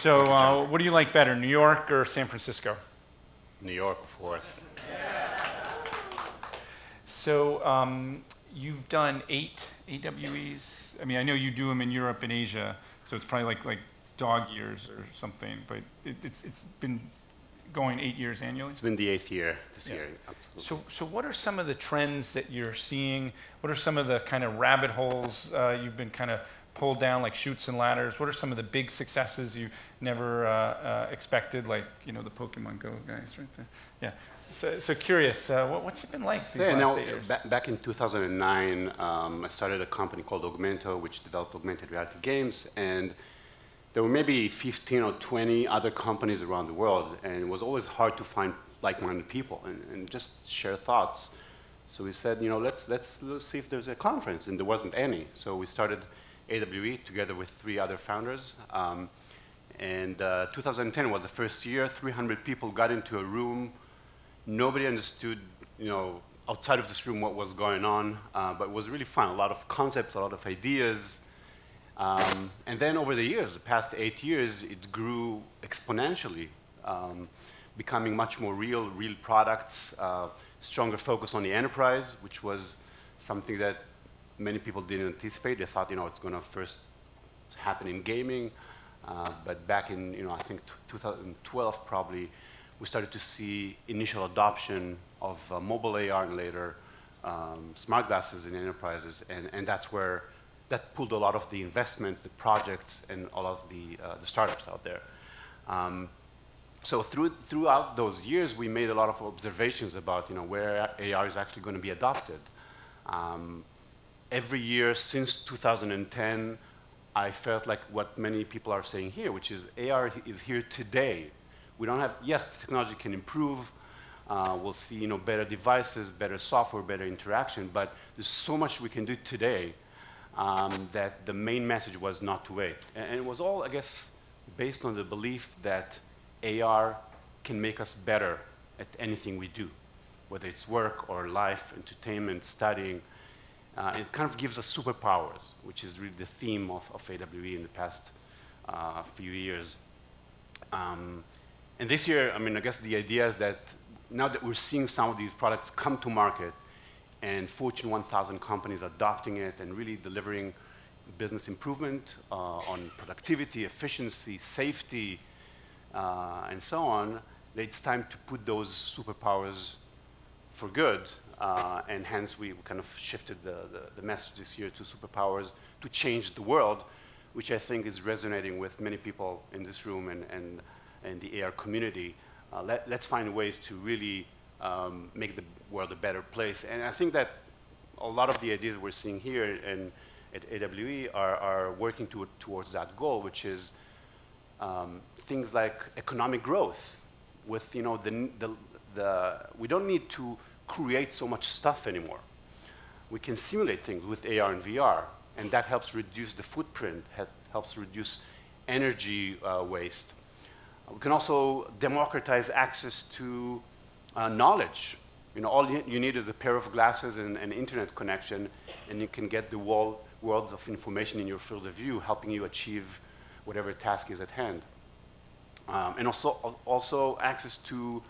So what do you like better, New York or San Francisco? New York, of course. So you've done 8 AWEs. I mean, I know you do them in Europe and Asia, so it's probably like dog years or something, but it's been going 8 years annually? It's been the 8th year this year, absolutely. So what are some of the trends that you're seeing? What are some of the kind of rabbit holes you've been kind of pulled down, like chutes and ladders? What are some of the big successes you never expected, like, you know, the Pokemon Go guys right there? Yeah. So curious, what's it been like these last 8 years? Back in 2009, I started a company called Augmento, which developed augmented reality games, and there were maybe 15 or 20 other companies around the world, and it was always hard to find like-minded people and just share thoughts. So we said, you know, let's see if there's a conference, and there wasn't any. So we started AWE together with 3 other founders, and 2010 was the first year. 300 people got into a room. Nobody understood, you know, outside of this room what was going on, but it was really fun. A lot of concepts, a lot of ideas. And then over the years, the past 8 years, it grew exponentially, becoming much more real products, stronger focus on the enterprise, which was something that many people didn't anticipate. They thought, you know, it's going to first happen in gaming. But back in, you know, I think 2012 probably, we started to see initial adoption of mobile AR and later smart glasses in enterprises. And that's where that pulled a lot of the investments, the projects, and all of the startups out there. So throughout those years, we made a lot of observations about, you know, where AR is actually going to be adopted. Every year since 2010, I felt like what many people are saying here, which is AR is here today. We don't have, yes, the technology can improve. We'll see, you know, better devices, better software, better interaction, but there's so much we can do today that the main message was not to wait. And it was all, I guess, based on the belief that AR can make us better at anything we do, whether it's work or life, entertainment, studying. It kind of gives us superpowers, which is really the theme of AWE in the past few years. And this year, I mean, I guess the idea is that now that we're seeing some of these products come to market and Fortune 1000 companies adopting it and really delivering business improvement on productivity, efficiency, safety, and so on, it's time to put those superpowers for good. And hence, we kind of shifted the message this year to superpowers to change the world, which I think is resonating with many people in this room and the AR community. Let's find ways to really make the world a better place. And I think that a lot of the ideas we're seeing here and at AWE are working towards that goal, which is things like economic growth. With, you know, we don't need to create so much stuff anymore. We can simulate things with AR and VR, and that helps reduce the footprint, helps reduce energy waste. We can also democratize access to knowledge. You know, all you need is a pair of glasses and an internet connection, and you can get the worlds of information in your field of view, helping you achieve whatever task is at hand. And also access to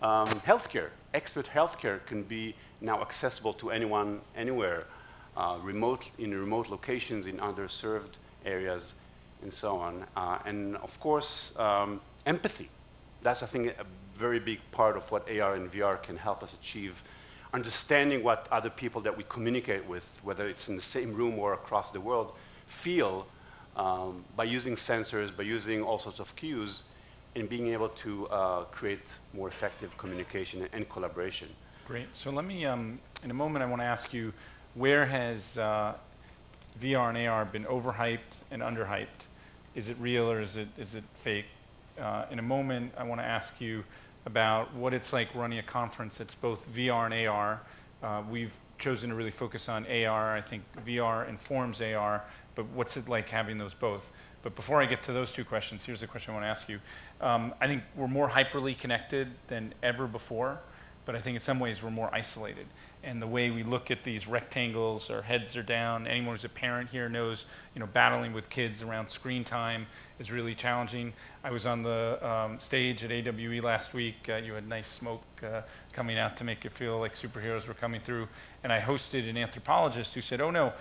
healthcare. Expert healthcare can be now accessible to anyone, anywhere, in remote locations, in underserved areas, and so on. And of course, empathy. That's, I think, a very big part of what AR and VR can help us achieve. Understanding what other people that we communicate with, whether it's in the same room or across the world, feel by using sensors, by using all sorts of cues, and being able to create more effective communication and collaboration. Great. So let me, in a moment, I want to ask you, where has VR and AR been overhyped and underhyped? Is it real or is it fake? In a moment, I want to ask you about what it's like running a conference that's both VR and AR. We've chosen to really focus on AR. I think VR informs AR, but what's it like having those both? But before I get to those two questions, here's the question I want to ask you. I think we're more hyperly connected than ever before. but I think in some ways we're more isolated. And the way we look at these rectangles, our heads are down. Anyone who's a parent here knows, battling with kids around screen time is really challenging. I was on the stage at AWE last week. You had nice smoke coming out to make it feel like superheroes were coming through. And I hosted an anthropologist who said, oh no,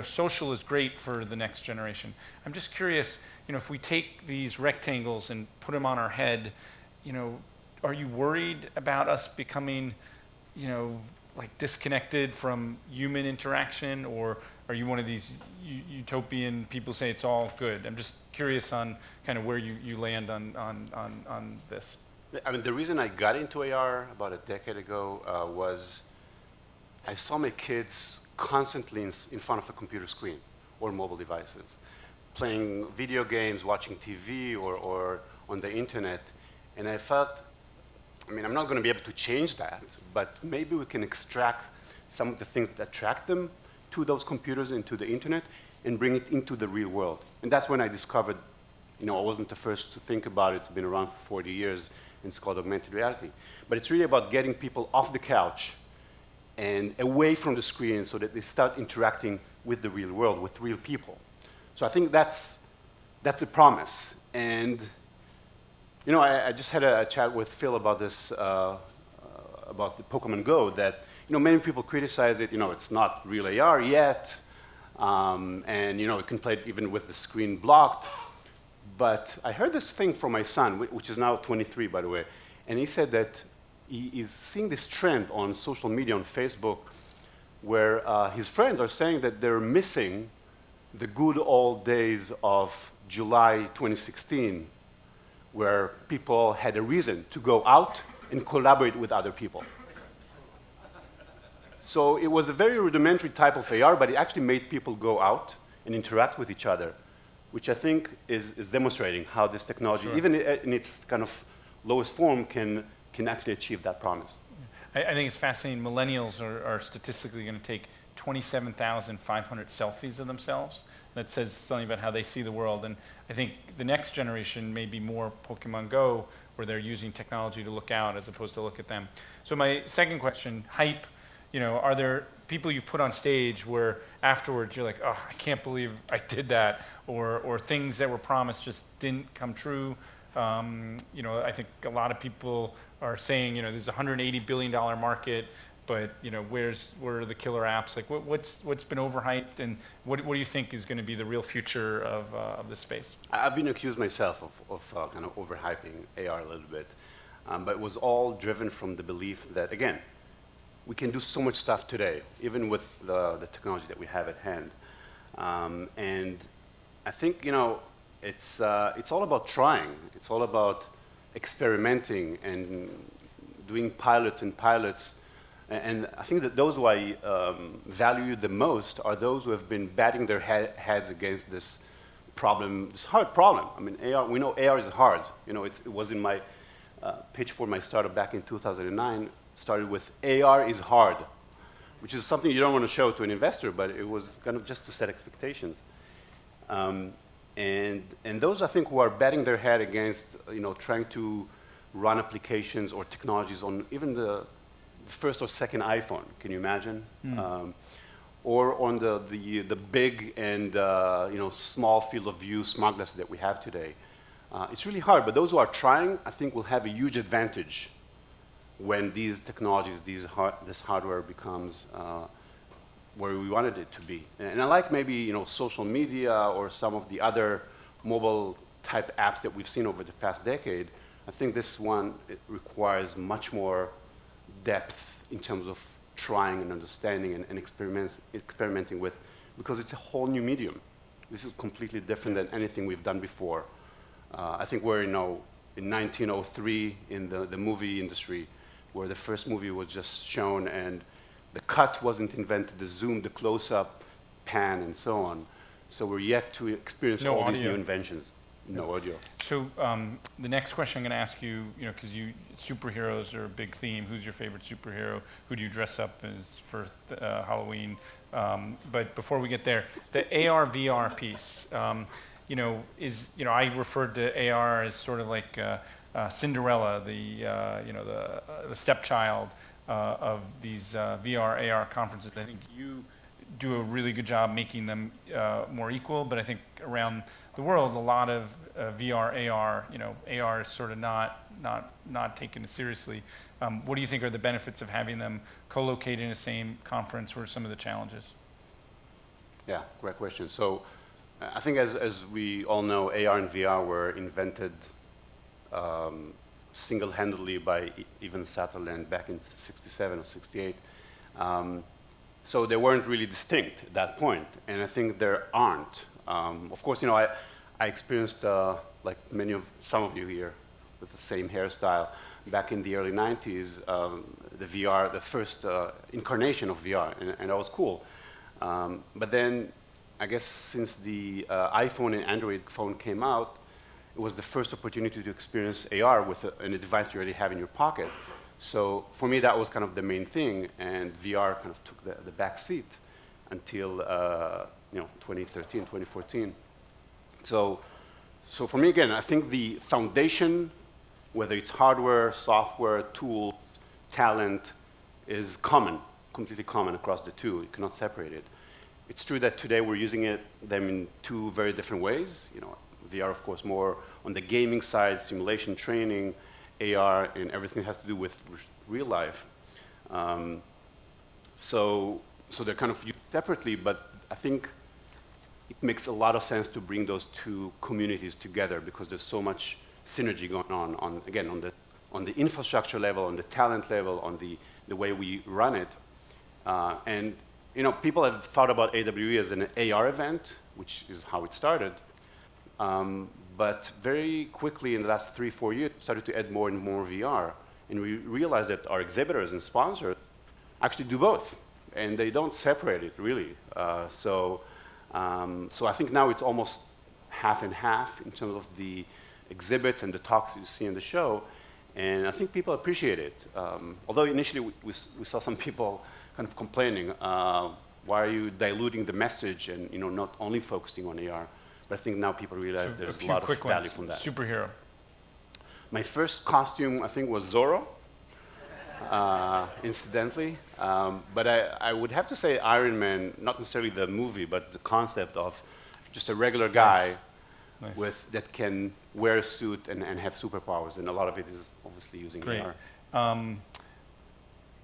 social is great for the next generation. I'm just curious, if we take these rectangles and put them on our head, are you worried about us becoming, like disconnected from human interaction, or are you one of these utopian people say it's all good? I'm just curious on kind of where you land on this. I mean, the reason I got into AR about a decade ago was I saw my kids constantly in front of a computer screen or mobile devices, playing video games, watching TV, or on the internet, and I felt, I'm not going to be able to change that, but maybe we can extract some of the things that attract them to those computers and to the internet and bring it into the real world. And that's when I discovered, I wasn't the first to think about it. It's been around for 40 years, and it's called augmented reality. But it's really about getting people off the couch and away from the screen so that they start interacting with the real world, with real people. So I think that's a promise. And I just had a chat with Phil about this, about the Pokemon Go, that many people criticize it. It's not real AR yet, and it can play it even with the screen blocked. But I heard this thing from my son, which is now 23, by the way, and he said that he is seeing this trend on social media, on Facebook, where his friends are saying that they're missing the good old days of July 2016, where people had a reason to go out and collaborate with other people. So it was a very rudimentary type of AR, but it actually made people go out and interact with each other, which I think is demonstrating how this technology, Sure. even in its kind of lowest form, can actually achieve that promise. I think it's fascinating. Millennials are statistically going to take 27,500 selfies of themselves. That says something about how they see the world. And I think the next generation may be more Pokemon Go, where they're using technology to look out as opposed to look at them. So my second question, hype, are there people you've put on stage where afterwards you're like, oh, I can't believe I did that, or things that were promised just didn't come true? I think a lot of people are saying, there's a $180 billion market, but where are the killer apps? Like, what's been overhyped, and what do you think is going to be the real future of this space? I've been accused myself of kind of overhyping AR a little bit, but it was all driven from the belief that, again, we can do so much stuff today, even with the technology that we have at hand. And I think, it's all about trying. It's all about experimenting and doing pilots. And I think that those who I value the most are those who have been batting their heads against this problem, this hard problem. AR, we know AR is hard. It was in my pitch for my startup back in 2009, started with AR is hard, which is something you don't want to show to an investor, but it was kind of just to set expectations. And those, I think, who are batting their head against, trying to run applications or technologies on even the first or second iPhone, can you imagine? Or on the big and small field of view smart glasses that we have today. It's really hard, but those who are trying, I think, will have a huge advantage when these technologies, this hardware becomes where we wanted it to be. And I like maybe social media or some of the other mobile type apps that we've seen over the past decade. I think this one, it requires much more depth in terms of trying and understanding and experimenting with, because it's a whole new medium. This is completely different than anything we've done before. I think we're in 1903 in the movie industry, where the first movie was just shown and the cut wasn't invented, the zoom, the close-up, pan, and so on. So we're yet to experience all these new inventions. No audio. So the next question I'm going to ask you, because superheroes are a big theme. Who's your favorite superhero? Who do you dress up as for Halloween? But before we get there, the AR VR piece, I referred to AR as sort of like Cinderella, the stepchild of these VR, AR conferences. I think you do a really good job making them more equal, but I think around the world, a lot of VR, AR, AR is sort of not taken seriously. What do you think are the benefits of having them co-located in the same conference? What are some of the challenges? Yeah, great question. So I think as we all know, AR and VR were invented single-handedly by Ivan Sutherland back in 67 or 68. So they weren't really distinct at that point, and I think there aren't. Of course, I experienced, like some of you here, with the same hairstyle, back in the early 90s, the VR, the first incarnation of VR, and that was cool. But then, I guess since the iPhone and Android phone came out, it was the first opportunity to experience AR with a device you already have in your pocket. So for me, that was kind of the main thing, and VR kind of took the back seat until 2013, 2014. So for me, again, I think the foundation, whether it's hardware, software, tool, talent, is common, completely common across the two. You cannot separate it. It's true that today we're using them in two very different ways. VR, of course, more on the gaming side, simulation training, AR, and everything has to do with real life. So they're kind of used separately, but I think it makes a lot of sense to bring those two communities together because there's so much synergy going on again, on the infrastructure level, on the talent level, on the way we run it. And people have thought about AWE as an AR event, which is how it started. But very quickly in the last 3-4 years, we started to add more and more VR. And we realized that our exhibitors and sponsors actually do both. And they don't separate it, really. So I think now it's almost half and half in terms of the exhibits and the talks you see in the show. And I think people appreciate it. Although initially we saw some people kind of complaining, why are you diluting the message and not only focusing on AR? But I think now people realize there's a lot of value from that. Superhero. My first costume, I think, was Zorro, incidentally. But I would have to say Iron Man, not necessarily the movie, but the concept of just a regular guy that can wear a suit and have superpowers. And a lot of it is obviously using AR.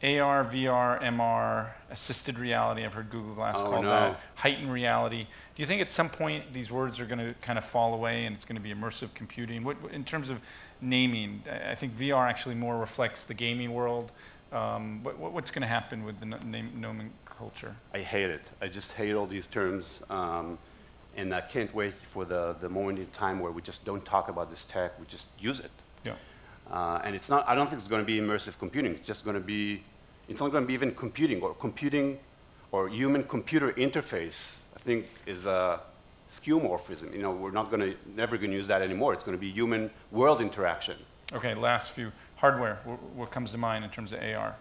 AR, VR, MR, assisted reality, I've heard Google Glass call that, heightened reality. Do you think at some point these words are going to kind of fall away and it's going to be immersive computing? In terms of naming, I think VR actually more reflects the gaming world. What's going to happen with the nomenclature? I hate it. I just hate all these terms. And I can't wait for the moment in time where we just don't talk about this tech, we just use it. Yeah. And I don't think it's going to be immersive computing. It's just going to be, it's not going to be even computing or human-computer interface, I think, is a skeuomorphism. We're never going to use that anymore. It's going to be human-world interaction. Okay, last few. Hardware, what comes to mind in terms of AR?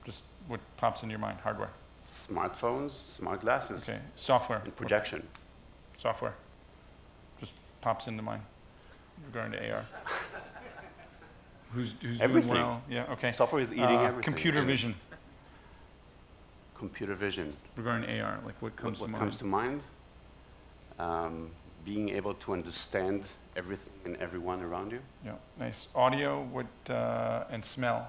Just what pops into your mind, hardware? Smartphones, smart glasses. Okay, software. And projection. Software, just pops into mind regarding to AR. Who's doing well? Yeah, okay. Software is eating everything. Computer vision. Computer vision. Regarding AR, like what comes to mind? What comes to mind? Being able to understand everything and everyone around you. Yeah, nice. Audio, and smell.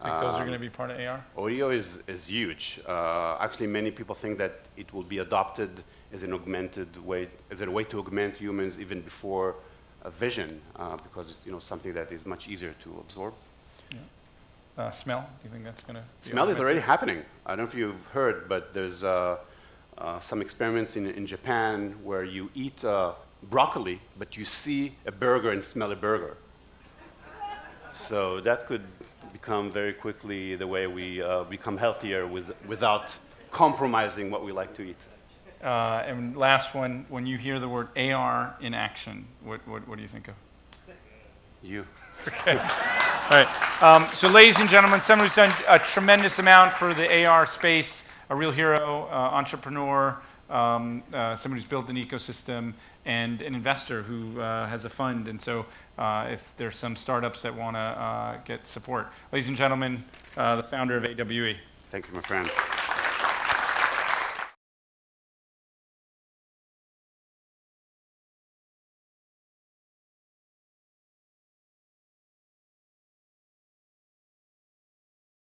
Think those are going to be part of AR? Audio is huge. Actually, many people think that it will be adopted as a way to augment humans even before vision, because it's something that is much easier to absorb. Yeah. Smell? Do you think that's going to? Smell is already happening. I don't know if you've heard, but there's some experiments in Japan where you eat broccoli, but you see a burger and smell a burger. So that could become very quickly the way we become healthier without compromising what we like to eat. And last one, when you hear the word AR in action, what do you think of? You. Okay. All right. So ladies and gentlemen, someone who's done a tremendous amount for the AR space, a real hero, entrepreneur, somebody who's built an ecosystem, and an investor who has a fund. And so if there's some startups that want to get support. Ladies and gentlemen, the founder of AWE. Thank you, my friend.